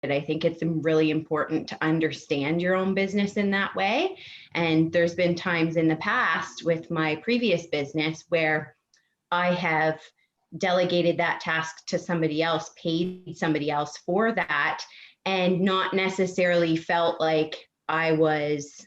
I think it's really important to understand your own business in that way. And there's been times in the past with my previous business where I have delegated that task to somebody else, paid somebody else for that, and not necessarily felt like I was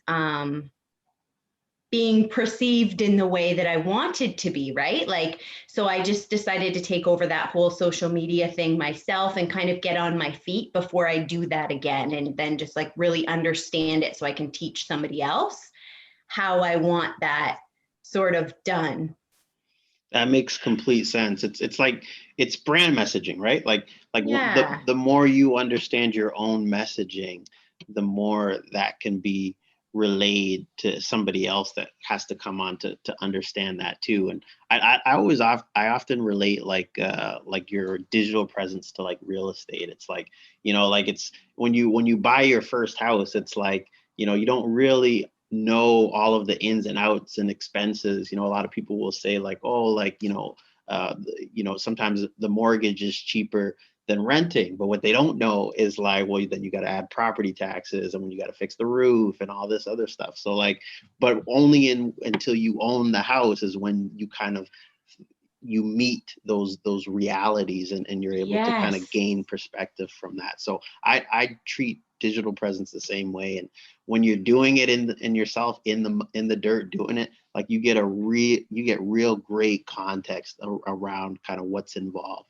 being perceived in the way that I wanted to be, right? Like, so I just decided to take over that whole social media thing myself and kind of get on my feet before I do that again. And then just like really understand it so I can teach somebody else how I want that sort of done. That makes complete sense. It's like it's brand messaging, right? Like Yeah. the more you understand your own messaging, the more that can be relayed to somebody else that has to come on to understand that too. And I often relate like your digital presence to like real estate. It's like, like it's when you buy your first house, it's like, you don't really know all of the ins and outs and expenses. A lot of people will say like, oh, like, sometimes the mortgage is cheaper than renting, but what they don't know is like, well, then you got to add property taxes and when you got to fix the roof and all this other stuff. So like, but only until you own the house is when you kind of you meet those realities and you're able to kind of gain perspective from that. So I treat digital presence the same way. And when you're doing it in yourself in the dirt doing it, like you get real great context around kind of what's involved.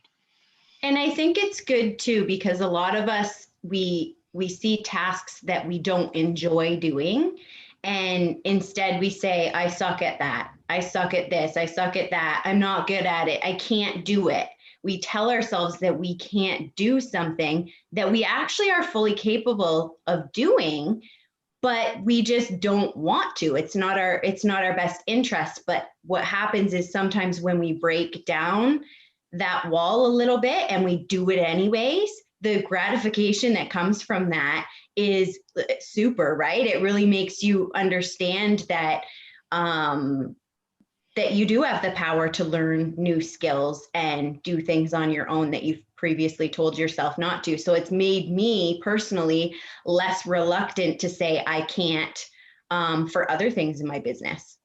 And I think it's good too, because a lot of us, we see tasks that we don't enjoy doing. And instead we say, I suck at that. I suck at this. I suck at that. I'm not good at it. I can't do it. We tell ourselves that we can't do something that we actually are fully capable of doing, but we just don't want to. It's not our best interest. But what happens is sometimes when we break down that wall a little bit and we do it anyways, the gratification that comes from that is super, right? It really makes you understand that that you do have the power to learn new skills and do things on your own that you've previously told yourself not to. So it's made me personally less reluctant to say I can't for other things in my business.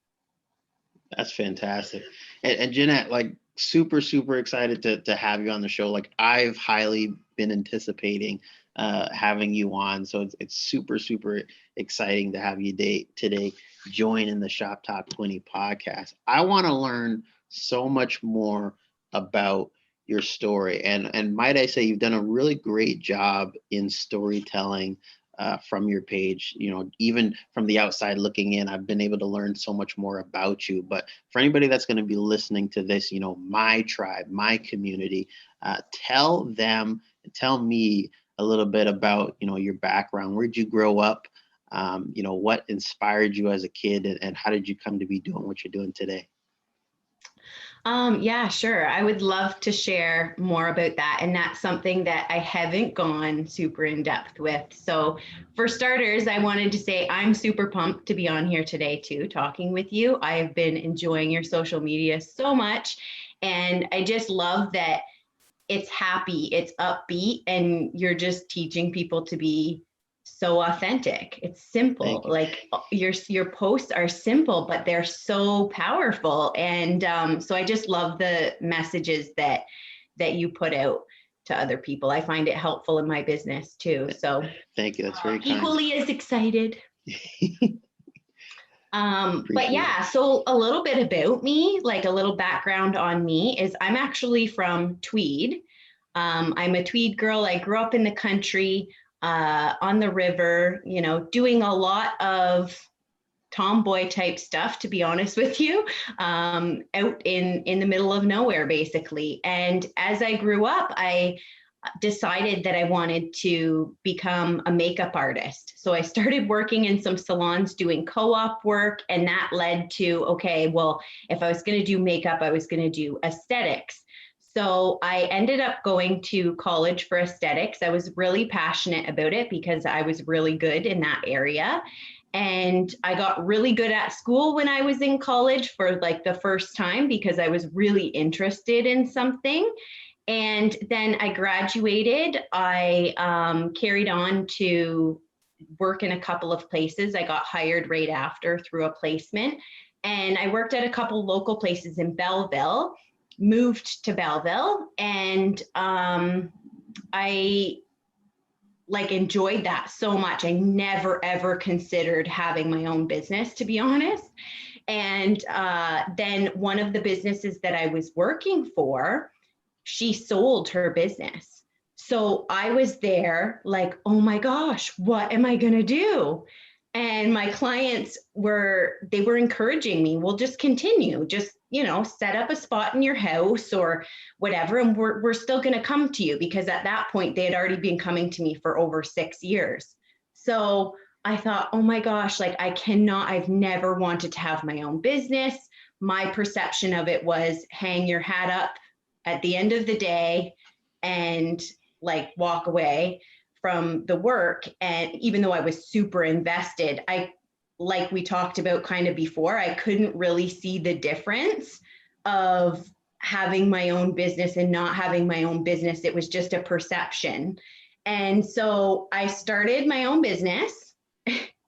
That's fantastic. And Jenet, like super, super excited to have you on the show. Like I've highly been anticipating having you on. So it's super, super exciting to have you today join in the Shop Talk 20 podcast. I want to learn so much more about your story. And might I say, you've done a really great job in storytelling from your page. Even from the outside looking in, I've been able to learn so much more about you. But for anybody that's going to be listening to this, my tribe, my community, tell me a little bit about, your background. Where'd you grow up? What inspired you as a kid, and how did you come to be doing what you're doing today? Yeah, sure. I would love to share more about that. And that's something that I haven't gone super in depth with. So for starters, I wanted to say I'm super pumped to be on here today too, talking with you. I've been enjoying your social media so much. And I just love that it's happy, it's upbeat, and you're just teaching people to be so authentic. It's simple. Like your posts are simple, but they're so powerful. And so I just love the messages that you put out to other people. I find it helpful in my business too. So thank you. That's very kind. Equally as excited. But yeah, so a little bit about me, like a little background on me is I'm actually from Tweed. I'm a Tweed girl. I grew up in the country, on the river, doing a lot of tomboy type stuff, to be honest with you, out in the middle of nowhere, basically. And as I grew up, I decided that I wanted to become a makeup artist. So I started working in some salons doing co-op work, and that led to, okay, well, if I was going to do makeup, I was going to do aesthetics. So I ended up going to college for aesthetics. I was really passionate about it because I was really good in that area. And I got really good at school when I was in college for like the first time because I was really interested in something. And then I graduated. I carried on to work in a couple of places. I got hired right after through a placement. And I worked at a couple local places in Belleville, moved to Belleville, and I like enjoyed that so much. I never ever considered having my own business, to be honest. And then one of the businesses that I was working for, she sold her business. So I was there like, oh my gosh, what am I going to do? And my clients they were encouraging me, well, just continue, just, set up a spot in your house or whatever. And we're still going to come to you, because at that point they had already been coming to me for over 6 years. So I thought, oh my gosh, like I've never wanted to have my own business. My perception of it was hang your hat up at the end of the day and like walk away from the work. And even though I was super invested, like we talked about kind of before, I couldn't really see the difference of having my own business and not having my own business. It was just a perception. And so I started my own business,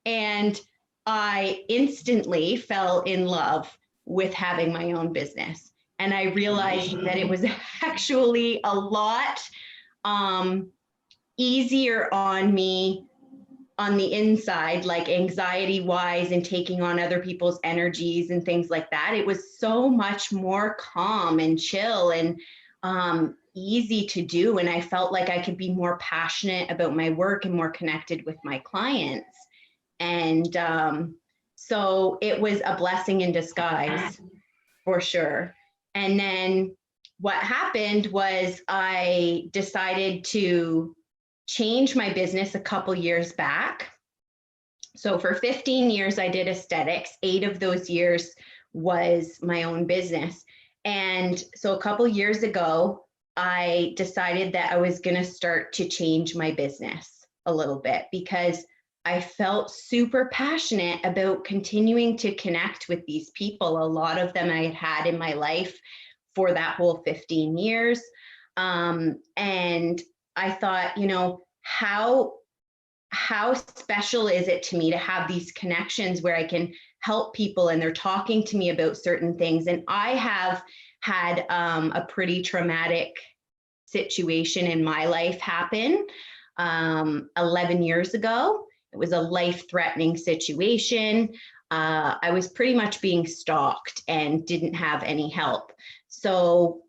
and I instantly fell in love with having my own business. And I realized that it was actually a lot easier on me on the inside, like anxiety wise and taking on other people's energies and things like that. It was so much more calm and chill and easy to do. And I felt like I could be more passionate about my work and more connected with my clients. And so it was a blessing in disguise for sure. And then what happened was I decided to change my business a couple years back. So for 15 years, I did aesthetics. 8 of those years was my own business. And so a couple years ago, I decided that I was going to start to change my business a little bit, because I felt super passionate about continuing to connect with these people. A lot of them I had had in my life for that whole 15 years. And I thought, how special is it to me to have these connections where I can help people and they're talking to me about certain things. And I have had a pretty traumatic situation in my life happen 11 years ago. It was a life-threatening situation. I was pretty much being stalked and didn't have any help. So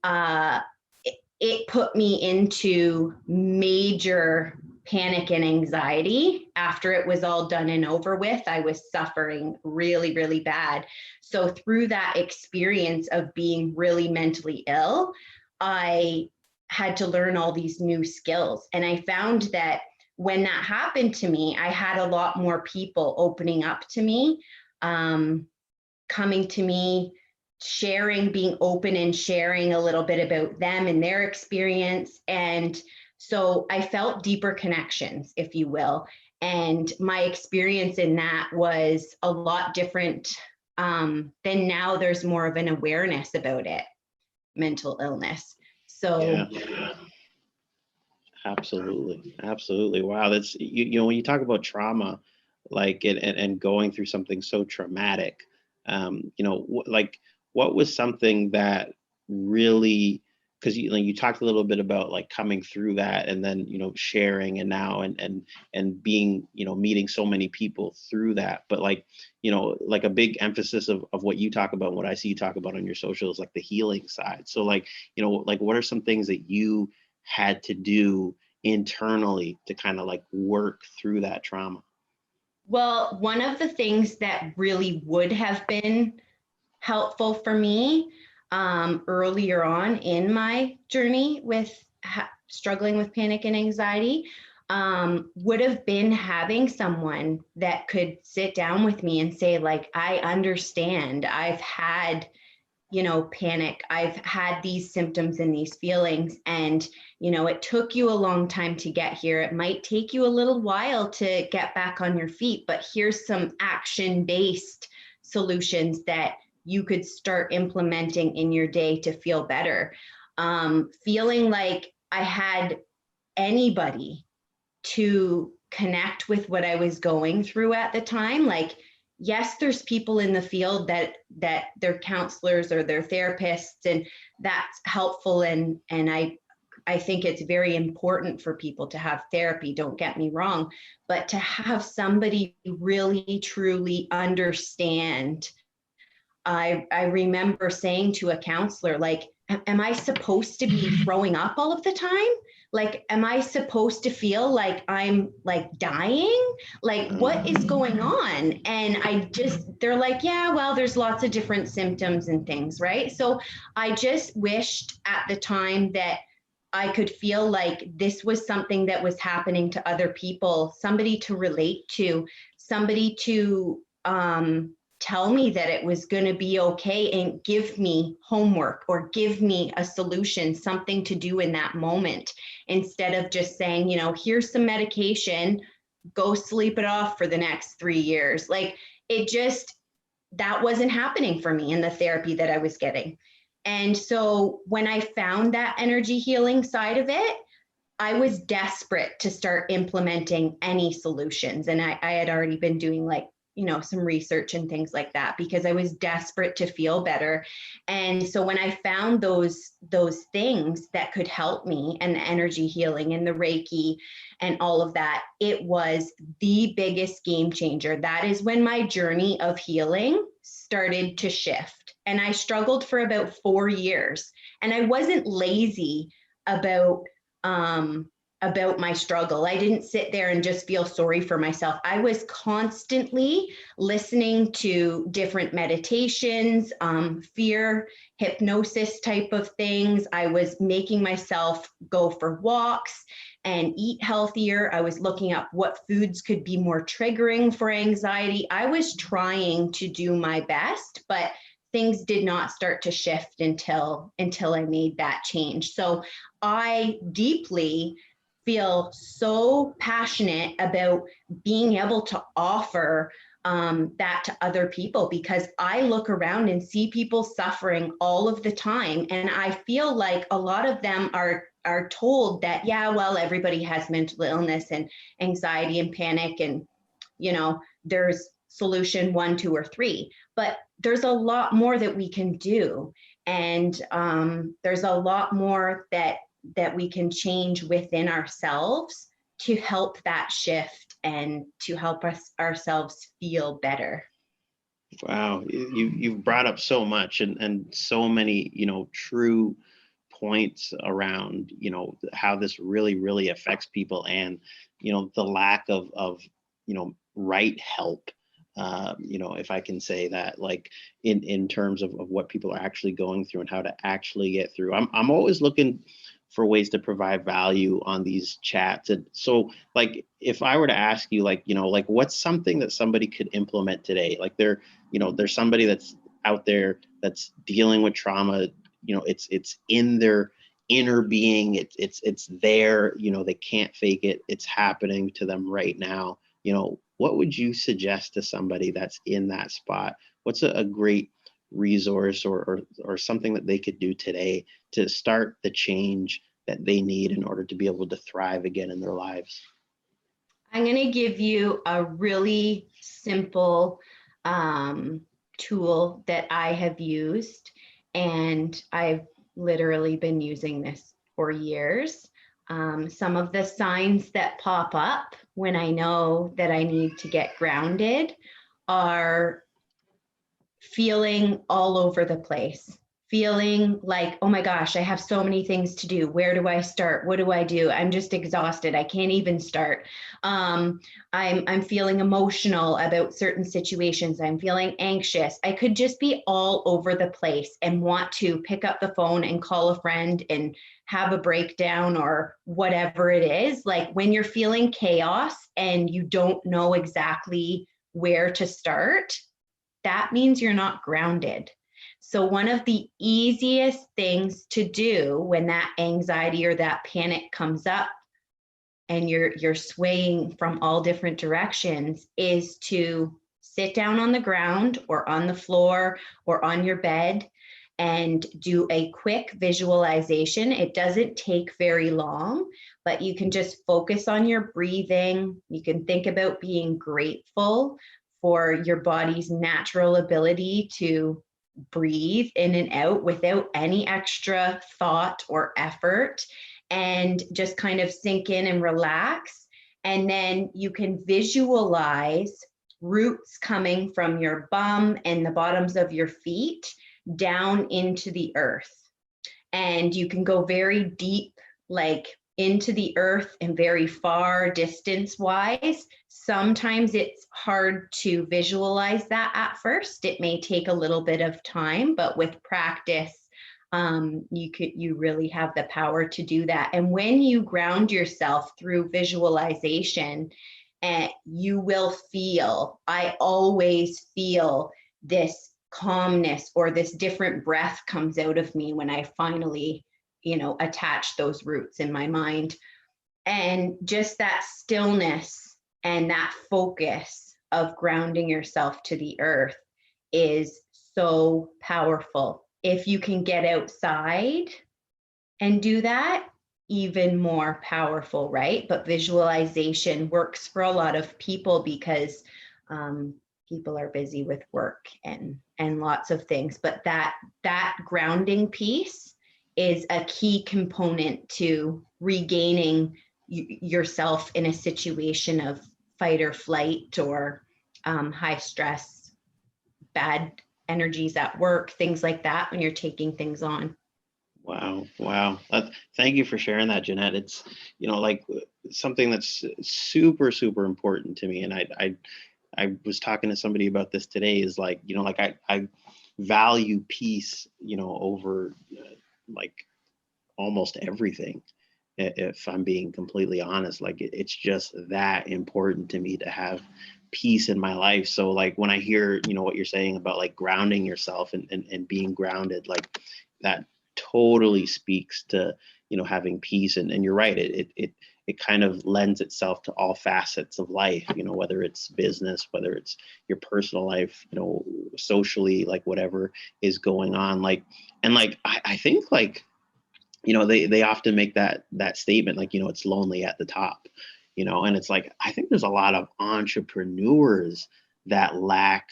it put me into major panic and anxiety. After it was all done and over with, I was suffering really, really bad. So through that experience of being really mentally ill, I had to learn all these new skills. And I found that when that happened to me, I had a lot more people opening up to me, coming to me, sharing, being open and sharing a little bit about them and their experience. And so I felt deeper connections, if you will. And my experience in that was a lot different than now. There's more of an awareness about it, mental illness. So Yeah. Absolutely. Wow, that's when you talk about trauma, like and going through something so traumatic, what was something that really, because you talked a little bit about like coming through that and then sharing, and now and being meeting so many people through that, but like like a big emphasis of what you talk about, what I see you talk about on your socials, like the healing side. So like like what are some things that you had to do internally to kind of like work through that trauma? well, one of the things that really would have been helpful for me earlier on in my journey with struggling with panic and anxiety would have been having someone that could sit down with me and say, like, I understand. I've had, panic. I've had these symptoms and these feelings, and, it took you a long time to get here. It might take you a little while to get back on your feet, but here's some action-based solutions that you could start implementing in your day to feel better. feeling like I had anybody to connect with what I was going through at the time. Like, yes, there's people in the field that they're counselors or they're therapists, and that's helpful. And I think it's very important for people to have therapy, don't get me wrong, but to have somebody really truly understand. I remember saying to a counselor, like, am I supposed to be throwing up all of the time? Like, am I supposed to feel like I'm like dying? Like, what is going on? And they're like, yeah, well, there's lots of different symptoms and things, right? So I just wished at the time that I could feel like this was something that was happening to other people, somebody to relate to, somebody to tell me that it was going to be okay and give me homework or give me a solution, something to do in that moment, instead of just saying, you know, here's some medication, go sleep it off for the next 3 years. Like, that wasn't happening for me in the therapy that I was getting. And so when I found that energy healing side of it, I was desperate to start implementing any solutions. And I had already been doing, like, you know, some research and things like that, because I was desperate to feel better. And so when I found those things that could help me, and the energy healing and the Reiki and all of that, it was the biggest game changer. That is when my journey of healing started to shift. And I struggled for about 4 years. And I wasn't lazy about my struggle. I didn't sit there and just feel sorry for myself. I was constantly listening to different meditations, fear, hypnosis type of things. I was making myself go for walks and eat healthier. I was looking up what foods could be more triggering for anxiety. I was trying to do my best, but things did not start to shift until I made that change. So I deeply feel so passionate about being able to offer that to other people, because I look around and see people suffering all of the time. And I feel like a lot of them are told that, yeah, well, everybody has mental illness and anxiety and panic, and, you know, there's solution 1, 2, or 3, but there's a lot more that we can do. And there's a lot more that we can change within ourselves to help that shift and to help us ourselves feel better. Wow, you've brought up so much, and so many, you know, true points around, you know, how this really affects people, and, you know, the lack of you know, right help. You know, if I can say that, like, in terms of what people are actually going through and how to actually get through. I'm always looking for ways to provide value on these chats. And so, like, if I were to ask you, like, you know, like, what's something that somebody could implement today? Like, you know, there's somebody that's out there that's dealing with trauma. You know, it's in their inner being. It's there. You know, they can't fake it. It's happening to them right now. You know, what would you suggest to somebody that's in that spot? What's a great resource, or something that they could do today to start the change that they need in order to be able to thrive again in their lives? I'm going to give you a really simple tool that I have used, and I've literally been using this for years. Some of the signs that pop up when I know that I need to get grounded are feeling all over the place, feeling like, oh my gosh, I have so many things to do. Where do I start? What do I do? I'm just exhausted. I can't even start. I'm feeling emotional about certain situations. I'm feeling anxious. I could just be all over the place and want to pick up the phone and call a friend and have a breakdown or whatever it is. Like, when you're feeling chaos and you don't know exactly where to start, that means you're not grounded. So one of the easiest things to do when that anxiety or that panic comes up and you're swaying from all different directions is to sit down on the ground or on the floor or on your bed and do a quick visualization. It doesn't take very long, but you can just focus on your breathing. You can think about being grateful for your body's natural ability to breathe in and out without any extra thought or effort, and just kind of sink in and relax. And then you can visualize roots coming from your bum and the bottoms of your feet down into the earth. And you can go very deep, like into the earth, and very far distance wise. Sometimes it's hard to visualize that at first. It may take a little bit of time, but with practice, you really have the power to do that. And when you ground yourself through visualization, you will feel, I always feel this calmness, or this different breath comes out of me when I finally, attach those roots in my mind. And just that stillness and that focus of grounding yourself to the earth is so powerful. If you can get outside and do that, even more powerful, right? But visualization works for a lot of people because people are busy with work and lots of things. But that grounding piece is a key component to regaining yourself in a situation of fight or flight, or high stress, bad energies at work, things like that, when you're taking things on. Wow. Thank you for sharing that, Jenet. It's, like something that's super, super important to me. And I was talking to somebody about this today, is like, I value peace, over like almost everything. If I'm being completely honest, like it's just that important to me to have peace in my life. So like when I hear, what you're saying about like grounding yourself and being grounded, like that totally speaks to, having peace. And you're right. It kind of lends itself to all facets of life, whether it's business, whether it's your personal life, socially, like whatever is going on. Like, and like, I think like, they often make that statement, like, it's lonely at the top, and it's like, I think there's a lot of entrepreneurs that lack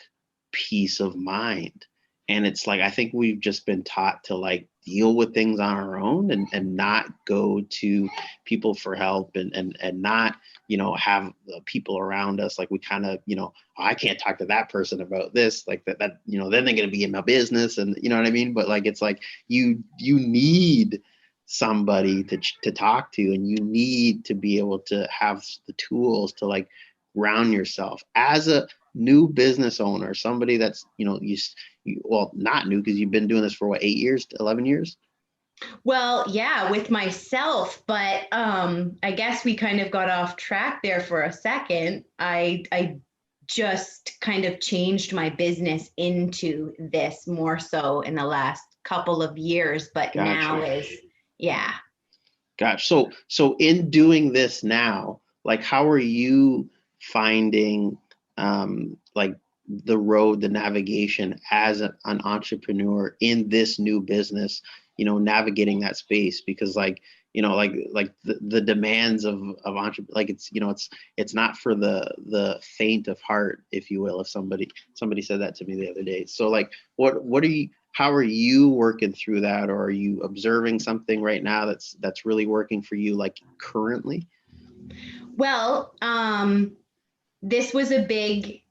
peace of mind. And it's like, I think we've just been taught to like deal with things on our own, and not go to people for help, and not, have the people around us. Like we kind of, oh, I can't talk to that person about this, like that, then they're going to be in my business. And you know what I mean? But like, it's like, you need somebody to talk to, and you need to be able to have the tools to like ground yourself as a new business owner, somebody that's, well, not new, because you've been doing this for what, 8 years, 11 years? Well, yeah, with myself, but I guess we kind of got off track there for a second. I just kind of changed my business into this more so in the last couple of years, but Gotcha. Now is, yeah. Gosh. So in doing this now, like, how are you finding like the road, the navigation as an entrepreneur in this new business, navigating that space? Because like, like the demands of entrepreneur, like it's not for the faint of heart, if you will. If somebody said that to me the other day. So like, how are you working through that? Or are you observing something right now that's really working for you, like currently? Well, this was a big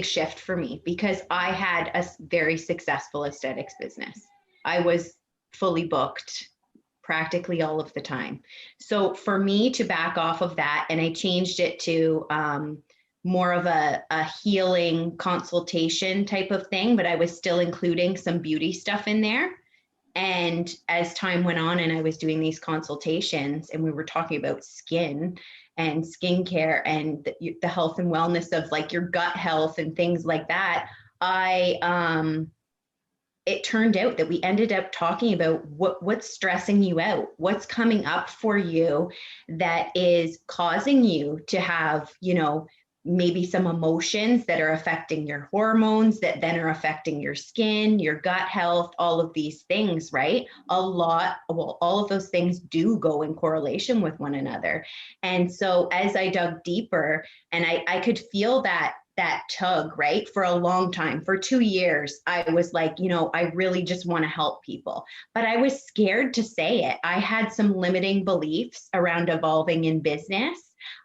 shift for me, because I had a very successful aesthetics business. I was fully booked practically all of the time. So for me to back off of that, and I changed it to more of a healing consultation type of thing, but I was still including some beauty stuff in there. And as time went on and I was doing these consultations, and we were talking about skin and skincare and the health and wellness of like your gut health and things like that, it turned out that we ended up talking about what's stressing you out, what's coming up for you that is causing you to have, maybe some emotions that are affecting your hormones that then are affecting your skin, your gut health, all of these things, right? Well, all of those things do go in correlation with one another. And so as I dug deeper, and I could feel that tug, right? For a long time, for 2 years, I was like, I really just want to help people, but I was scared to say it. I had some limiting beliefs around evolving in business.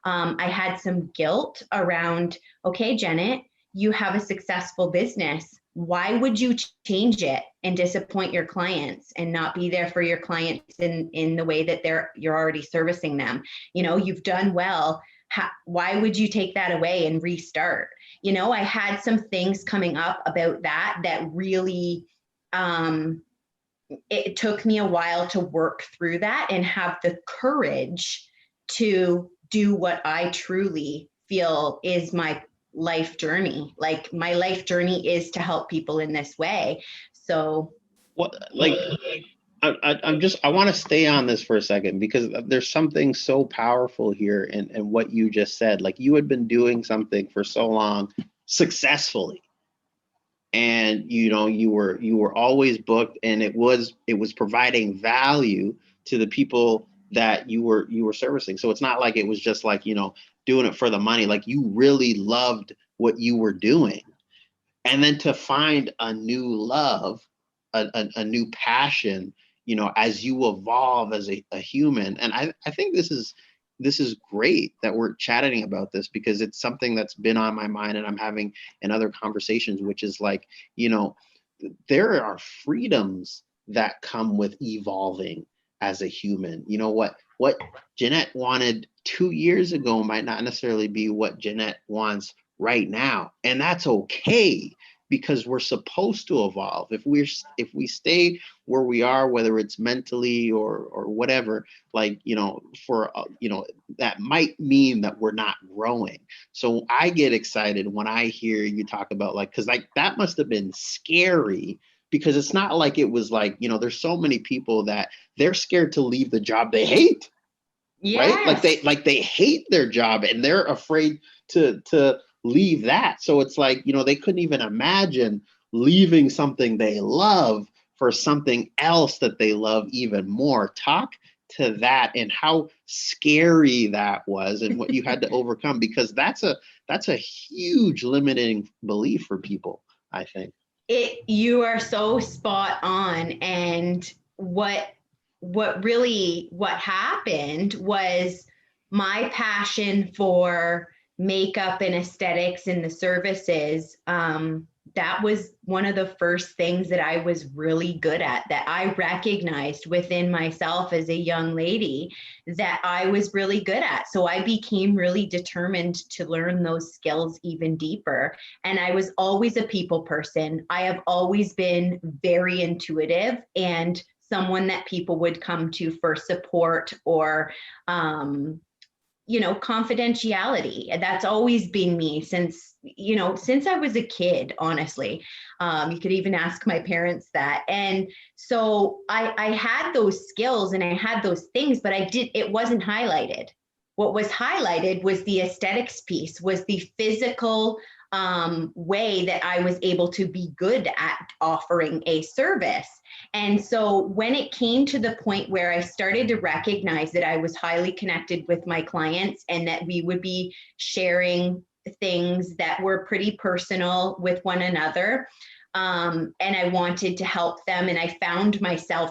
I had some guilt around, okay, Jenet, you have a successful business. Why would you change it and disappoint your clients and not be there for your clients in the way that you're already servicing them? You've done well. Why would you take that away and restart? I had some things coming up about that really, it took me a while to work through that and have the courage to do what I truly feel is my life journey. Like, my life journey is to help people in this way. So What, like, I want to stay on this for a second, because there's something so powerful here in what you just said. Like, you had been doing something for so long successfully, and you were always booked, and it was providing value to the people that you were servicing. So it's not like it was just like, doing it for the money. Like, you really loved what you were doing. And then to find a new love, a new passion, as you evolve as a human. And I think this is great that we're chatting about this, because it's something that's been on my mind and I'm having in other conversations, which is like, there are freedoms that come with evolving as a human. What Jenet wanted 2 years ago might not necessarily be what Jenet wants right now. And that's okay, because we're supposed to evolve. If we stay where we are, whether it's mentally or whatever, like, for that might mean that we're not growing. So I get excited when I hear you talk about, like, because like that must have been scary, because it's not like it was like, there's so many people that they're scared to leave the job they hate. Right? yes. Like they hate their job and they're afraid to leave that. So it's like, they couldn't even imagine leaving something they love for something else that they love even more. Talk to that and how scary that was and what you had to overcome, because that's a huge limiting belief for people, I think. You are so spot on. And what happened was my passion for makeup and aesthetics and the services. That was one of the first things that I was really good at, that I recognized within myself as a young lady that I was really good at. So I became really determined to learn those skills even deeper. And I was always a people person. I have always been very intuitive and someone that people would come to for support or confidentiality. And that's always been me since I was a kid, honestly. You could even ask my parents that. And so I had those skills and I had those things, but it wasn't highlighted. What was highlighted was the aesthetics piece, was the physical way that I was able to be good at offering a service. And so when it came to the point where I started to recognize that I was highly connected with my clients and that we would be sharing things that were pretty personal with one another, and I wanted to help them, and I found myself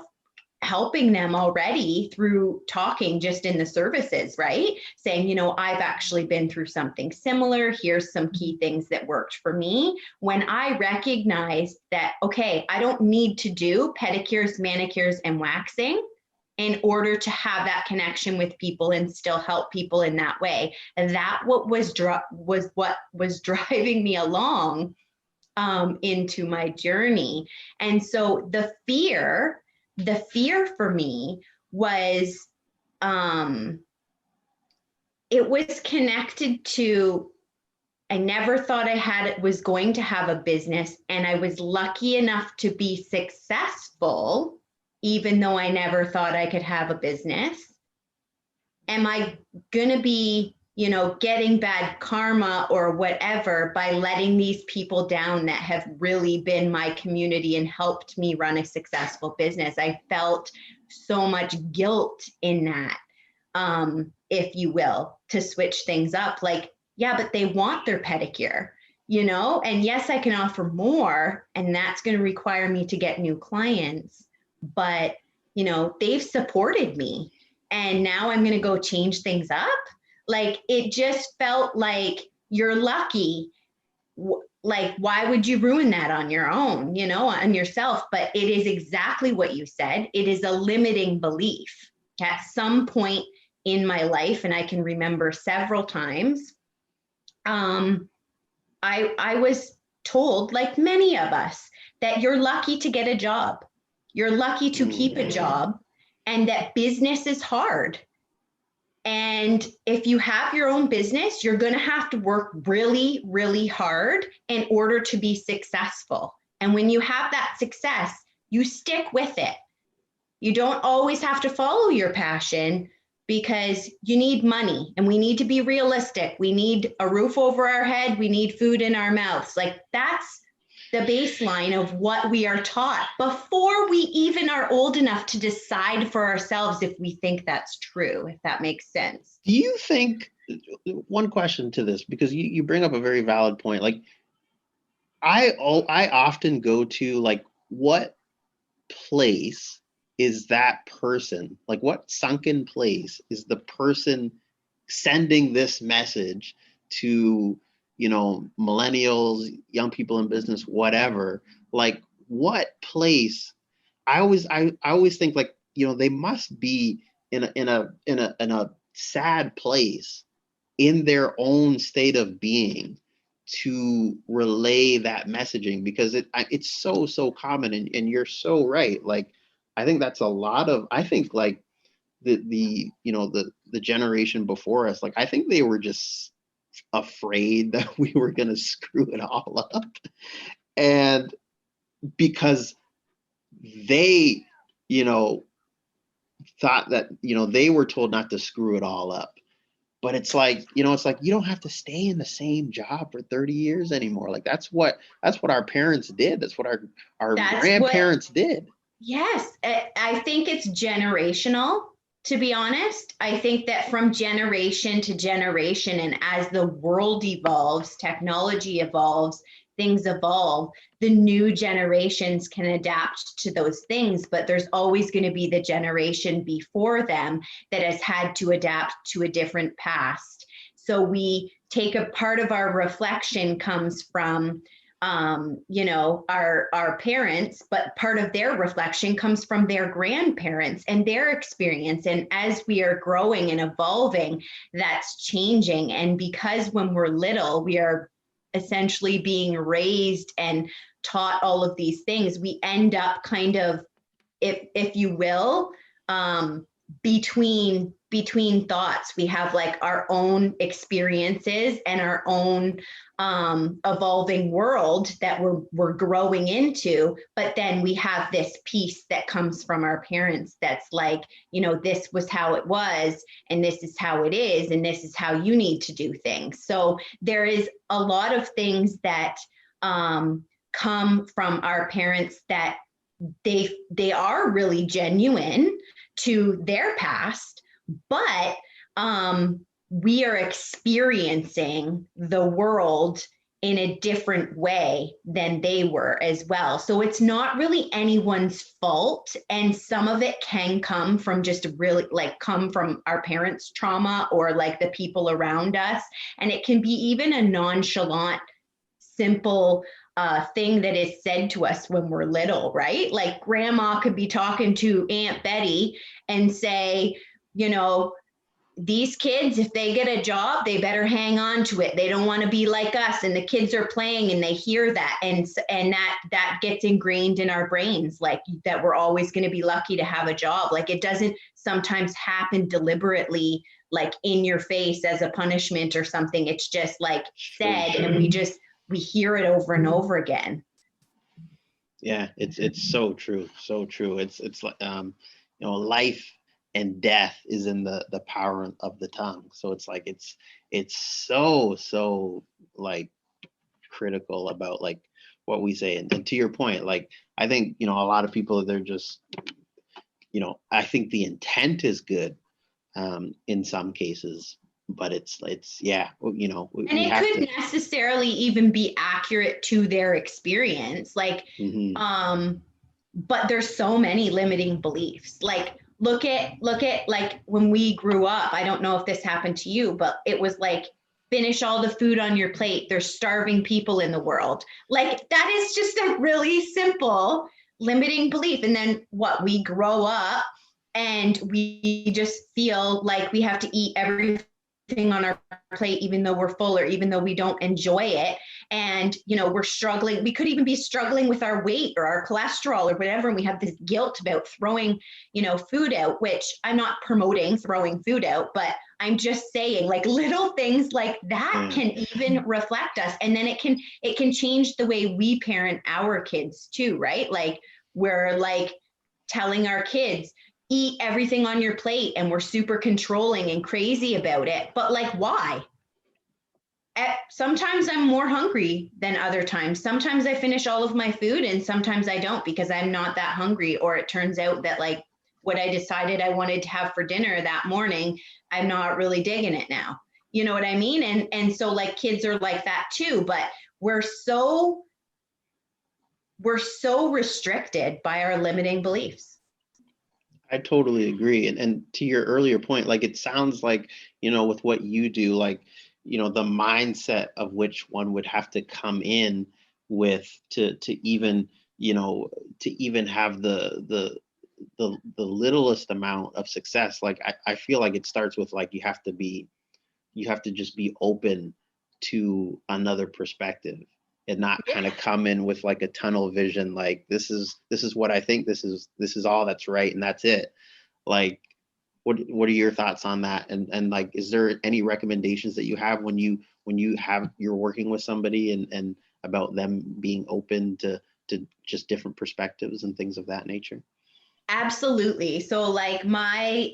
helping them already through talking just in the services, right? Saying, I've actually been through something similar. Here's some key things that worked for me. When I recognized that, okay, I don't need to do pedicures, manicures, and waxing in order to have that connection with people and still help people in that way. And that what was driving me along into my journey. And so the fear for me was it was connected to, I never thought was going to have a business, and I was lucky enough to be successful even though I never thought I could have a business. Am I going to be getting bad karma or whatever by letting these people down that have really been my community and helped me run a successful business. I felt so much guilt in that, if you will, to switch things up. Like, yeah, but they want their pedicure, and yes, I can offer more, and that's going to require me to get new clients, but, they've supported me, and now I'm going to go change things up. Like, it just felt like you're lucky. Like, why would you ruin that on your own, on yourself? But it is exactly what you said. It is a limiting belief. At some point in my life, and I can remember several times, I was told, like many of us, that you're lucky to get a job. You're lucky to keep a job, and that business is hard. And if you have your own business, you're going to have to work really, really hard in order to be successful. And when you have that success, you stick with it. You don't always have to follow your passion, because you need money, and we need to be realistic. We need a roof over our head. We need food in our mouths. Like, that's the baseline of what we are taught before we even are old enough to decide for ourselves if we think that's true, if that makes sense. Do you think, one question to this, because you bring up a very valid point. Like, I often go to, like, what place is that person? Like, what sunken place is the person sending this message to, millennials, young people in business, whatever? Like, what place? I always think, like, they must be in a sad place in their own state of being to relay that messaging, because it's so common, and you're so right. Like, I think that's a lot of, I think, like, the generation before us, like, I think they were just afraid that we were going to screw it all up, and because they thought that they were told not to screw it all up. But it's like, you don't have to stay in the same job for 30 years anymore. Like, that's what our parents did. That's what our grandparents did. Yes, I think it's generational, to be honest. I think that from generation to generation, and as the world evolves, technology evolves, things evolve, the new generations can adapt to those things, but there's always going to be the generation before them that has had to adapt to a different past. So we take a part of our reflection comes from our parents, but part of their reflection comes from their grandparents and their experience. And as we are growing and evolving, that's changing. And because when we're little, we are essentially being raised and taught all of these things, we end up kind of, if you will, between thoughts. We have, like, our own experiences and our own evolving world that we're growing into, but then we have this piece that comes from our parents that's like, this was how it was, and this is how it is, and this is how you need to do things. So there is a lot of things that come from our parents that they are really genuine to their past, but we are experiencing the world in a different way than they were as well. So it's not really anyone's fault. And some of it can come from just really, like, come from our parents' trauma or, like, the people around us. And it can be even a nonchalant, simple thing that is said to us when we're little, right? Like, grandma could be talking to Aunt Betty and say, these kids, if they get a job, they better hang on to it. They don't want to be like us. And the kids are playing and they hear that. And that gets ingrained in our brains, like, that we're always going to be lucky to have a job. Like, it doesn't sometimes happen deliberately, like, in your face as a punishment or something. It's just, like, said, and we hear it over and over again. Yeah, it's so true, so true. It's like life and death is in the power of the tongue. So it's like it's so like critical about like what we say. And to your point, like I think, a lot of people, they're just, I think the intent is good in some cases, but it's yeah, And we it have could to. necessarily even be accurate to their experience. Like, Mhm. but there's so many limiting beliefs. Like, look at like when we grew up, I don't know if this happened to you, but it was like, finish all the food on your plate. There's starving people in the world. Like, that is just a really simple limiting belief. And then what, we grow up and we just feel like we have to eat everything on our plate, even though we're full or even though we don't enjoy it. And, we're struggling. We could even be struggling with our weight or our cholesterol or whatever. And we have this guilt about throwing, food out, which I'm not promoting throwing food out, but I'm just saying, like, little things like that Yeah. can even reflect us. And then it can change the way we parent our kids too, right? Like, we're like telling our kids, eat everything on your plate, and we're super controlling and crazy about it. But like, why? Sometimes I'm more hungry than other times. Sometimes I finish all of my food and sometimes I don't because I'm not that hungry, or it turns out that like what I decided I wanted to have for dinner that morning, I'm not really digging it now. You know what I mean? And so like kids are like that too, but we're so restricted by our limiting beliefs. I totally agree. And to your earlier point, like it sounds like, with what you do, like, the mindset of which one would have to come in with to even, to even have the littlest amount of success. Like I feel like it starts with like you have to just be open to another perspective and not kind of come in with like a tunnel vision, like this is what I think, this is all that's right and that's it. Like what are your thoughts on that? And like, is there any recommendations that you have you're working with somebody and about them being open to just different perspectives and things of that nature? Absolutely. So like my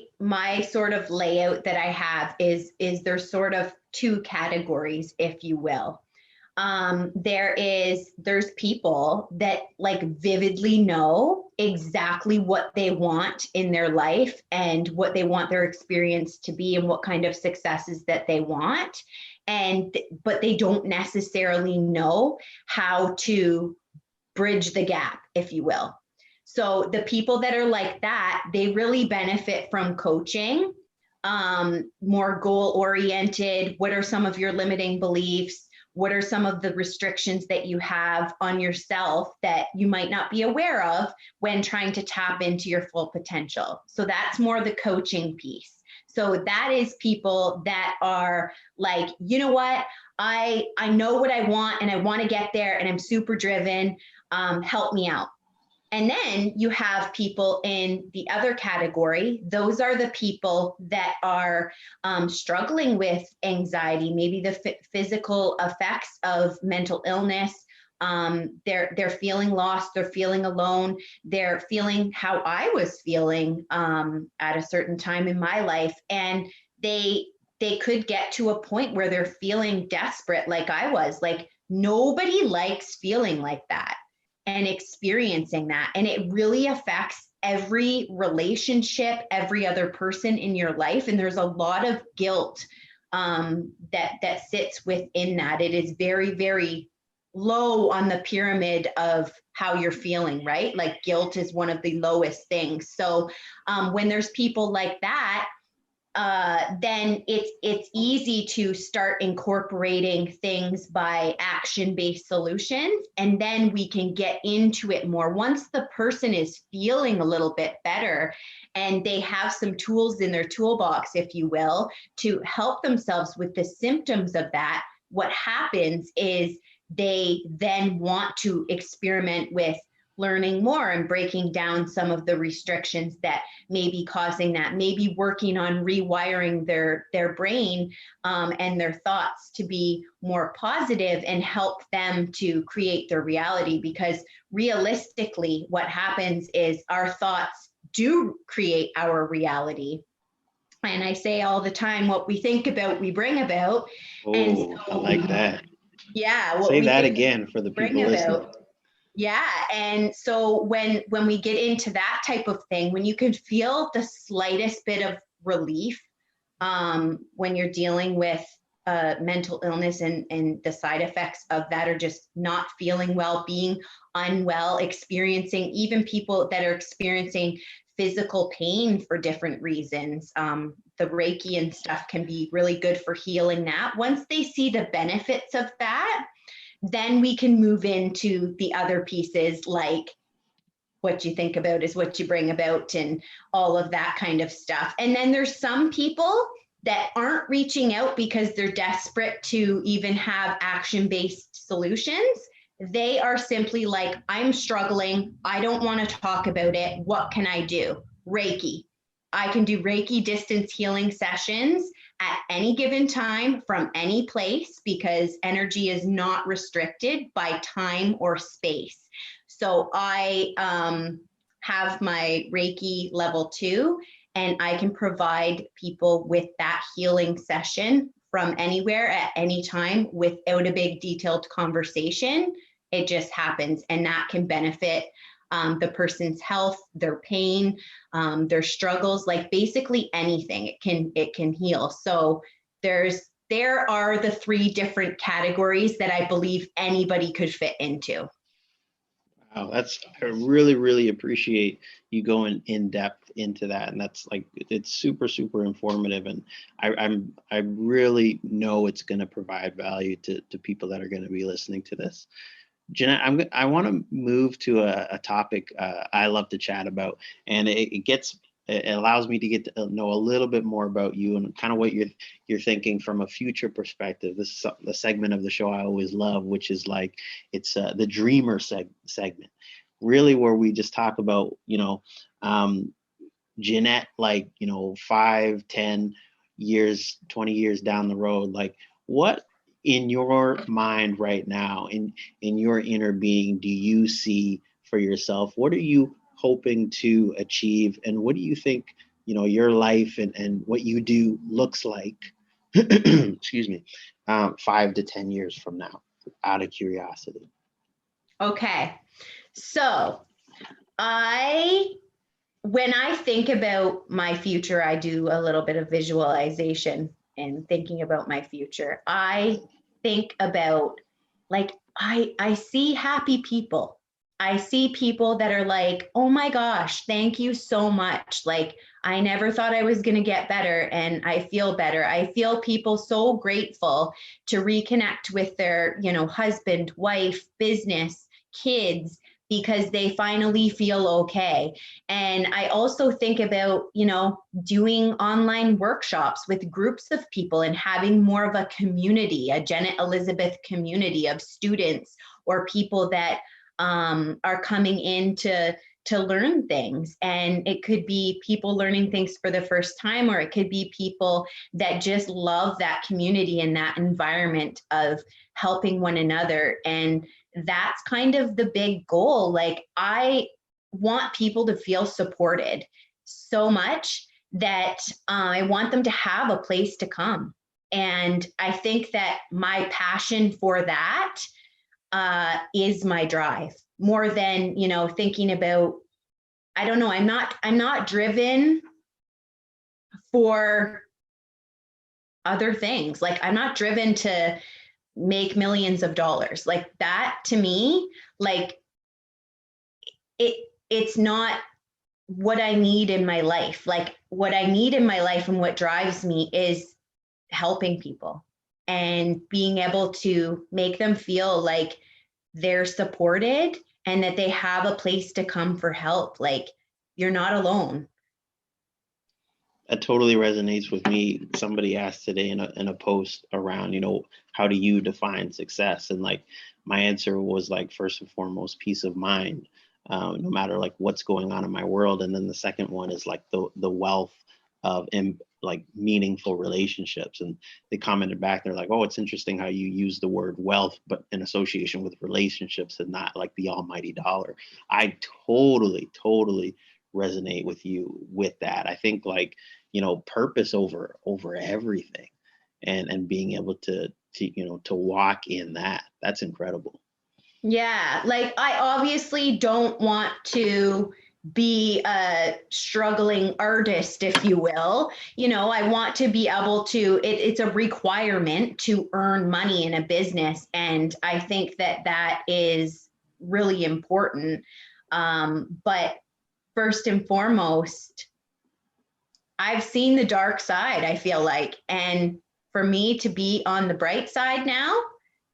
sort of layout that I have is there's sort of two categories, if you will. There's people that like vividly know exactly what they want in their life and what they want their experience to be and what kind of successes that they want. But they don't necessarily know how to bridge the gap, if you will. So the people that are like that, they really benefit from coaching, more goal oriented. What are some of your limiting beliefs? What are some of the restrictions that you have on yourself that you might not be aware of when trying to tap into your full potential? So that's more the coaching piece. So that is people that are like, you know what? I know what I want and I want to get there and I'm super driven. Help me out. And then you have people in the other category. Those are the people that are struggling with anxiety, maybe the physical effects of mental illness. They're feeling lost. They're feeling alone. They're feeling how I was feeling at a certain time in my life, and they could get to a point where they're feeling desperate, like I was. Like nobody likes feeling like that and experiencing that. And it really affects every relationship, every other person in your life. And there's a lot of guilt that sits within that. It is very, very low on the pyramid of how you're feeling, right? Like guilt is one of the lowest things. So when there's people like that, then it's easy to start incorporating things by action-based solutions, and then we can get into it more. Once the person is feeling a little bit better and they have some tools in their toolbox, if you will, to help themselves with the symptoms of that, what happens is they then want to experiment with learning more and breaking down some of the restrictions that may be causing that, maybe working on rewiring their brain and their thoughts to be more positive and help them to create their reality. Because realistically, what happens is our thoughts do create our reality. And I say all the time, what we think about, we bring about. And Oh, I so, like that. yeah, what Say we that think again for the we bring people listening. about. Yeah. And so when we get into that type of thing, when you can feel the slightest bit of relief, when you're dealing with mental illness, and the side effects of that are just not feeling well, being unwell, experiencing, even people that are experiencing physical pain for different reasons. The Reiki and stuff can be really good for healing that. Once they see the benefits of that, then we can move into the other pieces, like what you think about is what you bring about, and all of that kind of stuff. And then there's some people that aren't reaching out because they're desperate to even have action-based solutions. They are simply like, I'm struggling. I don't want to talk about it. What can I do? Reiki. I can do Reiki distance healing sessions at any given time from any place, because energy is not restricted by time or space. So I have my Reiki level 2, and I can provide people with that healing session from anywhere at any time without a big detailed conversation. It just happens, and that can benefit the person's health, their pain, their struggles, like basically anything. It can heal. So there are the 3 different categories that I believe anybody could fit into. Wow, I really, really appreciate you going in depth into that. And that's like, it's super, super informative. And I really know it's going to provide value to people that are going to be listening to this. Jenet, I want to move to a topic I love to chat about, and it allows me to get to know a little bit more about you and kind of what you're thinking from a future perspective. This is the segment of the show I always love, which is like it's the dreamer segment, really, where we just talk about um, Jenet, like 5, 10 years, 20 years down the road, like what in your mind right now, in your inner being, do you see for yourself? What are you hoping to achieve, and what do you think your life and what you do looks like excuse me, 5 to 10 years from now, out of curiosity? Okay. So I when I think about my future, I do a little bit of visualization and thinking about my future. I think about, like, I see happy people. I see people that are like, "Oh my gosh, thank you so much. Like, I never thought I was going to get better, and I feel better." I feel people so grateful to reconnect with their, husband, wife, business, kids, because they finally feel okay. And I also think about, doing online workshops with groups of people and having more of a community, a Jenet Elizabeth community of students or people that are coming in to learn things. And it could be people learning things for the first time, or it could be people that just love that community and that environment of helping one another. And that's kind of the big goal. Like, I want people to feel supported so much that I want them to have a place to come. And I think that my passion for that is my drive, more than, thinking about, I don't know, I'm not driven for other things. Like, I'm not driven to make millions of dollars. Like, that to me, like, it's not what I need in my life. Like, what I need in my life and what drives me is helping people and being able to make them feel like they're supported and that they have a place to come for help. Like, you're not alone. That totally resonates with me. Somebody asked today in a post around, how do you define success? And like my answer was like, first and foremost, peace of mind, no matter like what's going on in my world. And then the second one is like the wealth of like meaningful relationships. And they commented back, they're like, oh, it's interesting how you use the word wealth, but in association with relationships and not like the almighty dollar. I totally resonate with you with that. I think like, purpose over everything, and being able to walk in that. That's incredible. Yeah, like I obviously don't want to be a struggling artist, if you will. I want to be able to, it's a requirement to earn money in a business. And I think that that is really important. But first and foremost, I've seen the dark side, I feel like. And for me to be on the bright side now,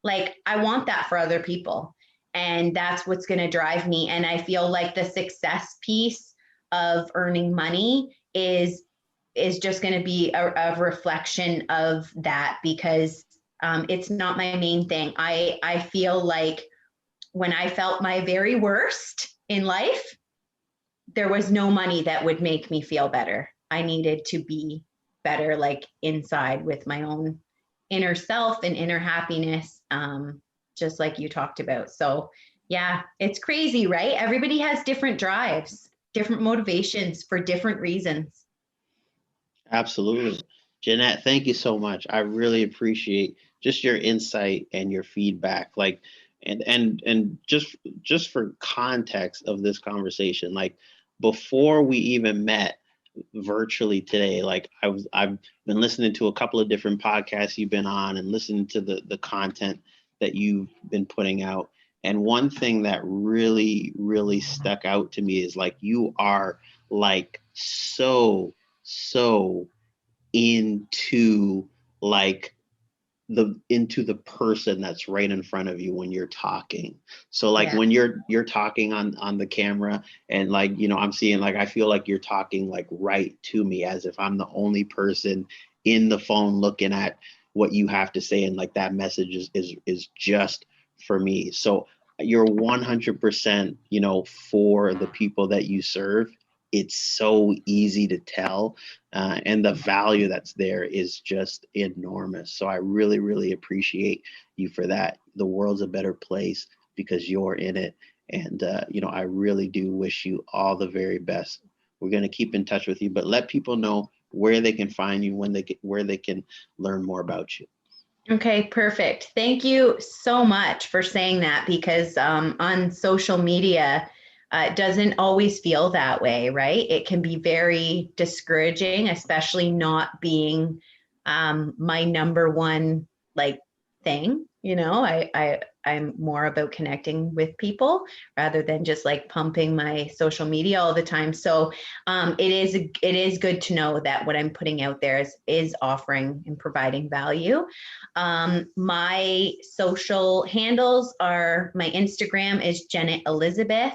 like I want that for other people. And that's what's going to drive me. And I feel like the success piece of earning money is just going to be a reflection of that, because it's not my main thing. I feel like when I felt my very worst in life, there was no money that would make me feel better. I needed to be better, like inside with my own inner self and inner happiness, just like you talked about. So, yeah, it's crazy, right? Everybody has different drives, different motivations for different reasons. Absolutely. Jeanette, thank you so much. I really appreciate just your insight and your feedback. Like, and just for context of this conversation, like before we even met virtually today, like I've been listening to a couple of different podcasts you've been on and listening to the content that you've been putting out. And one thing that really, really stuck out to me is like you are like so into like into the person that's right in front of you when you're talking. So like Yeah. when you're talking on the camera, and like, I'm seeing, like, I feel like you're talking like right to me, as if I'm the only person in the phone looking at what you have to say, and like that message is just for me. So you're 100%, for the people that you serve. It's so easy to tell, and the value that's there is just enormous. So I really, really appreciate you for that. The world's a better place because you're in it. And, I really do wish you all the very best. We're going to keep in touch with you, but let people know where they can find you, where they can learn more about you. Okay, perfect. Thank you so much for saying that, because on social media, it doesn't always feel that way, right? It can be very discouraging, especially not being my number one like thing. I'm more about connecting with people rather than just like pumping my social media all the time. So it is good to know that what I'm putting out there is offering and providing value. My social handles are, my Instagram is Jenet Elizabeth,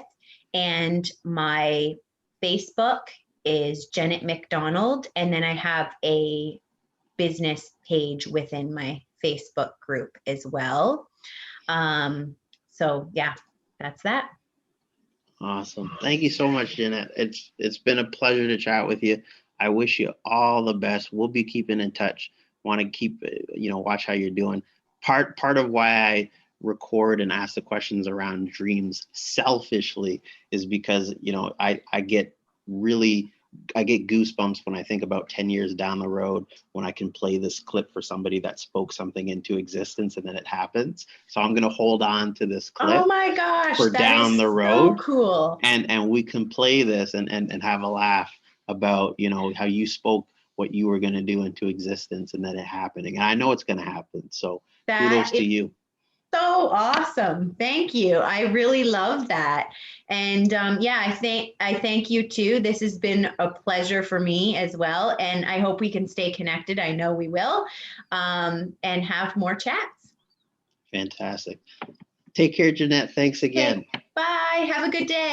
and my Facebook is Jenet McDonald. And then I have a business page within my Facebook group as well. So yeah, that's that. Awesome. Thank you so much, Jeanette. It's been a pleasure to chat with you. I wish you all the best. We'll be keeping in touch. Want to keep, watch how you're doing. Part of why I record and ask the questions around dreams selfishly is because, I get goosebumps when I think about 10 years down the road, when I can play this clip for somebody that spoke something into existence and then it happens. So I'm going to hold on to this Oh clip my gosh, for that down is the so road, cool. and we can play this and have a laugh about, how you spoke what you were going to do into existence and then it happening. And I know it's going to happen. So That kudos is to you. so awesome. Thank you. I really love that. And yeah, I thank you too. This has been a pleasure for me as well. And I hope we can stay connected. I know we will, and have more chats. Fantastic. Take care, Jeanette. Thanks Okay. again. Bye. Have a good day.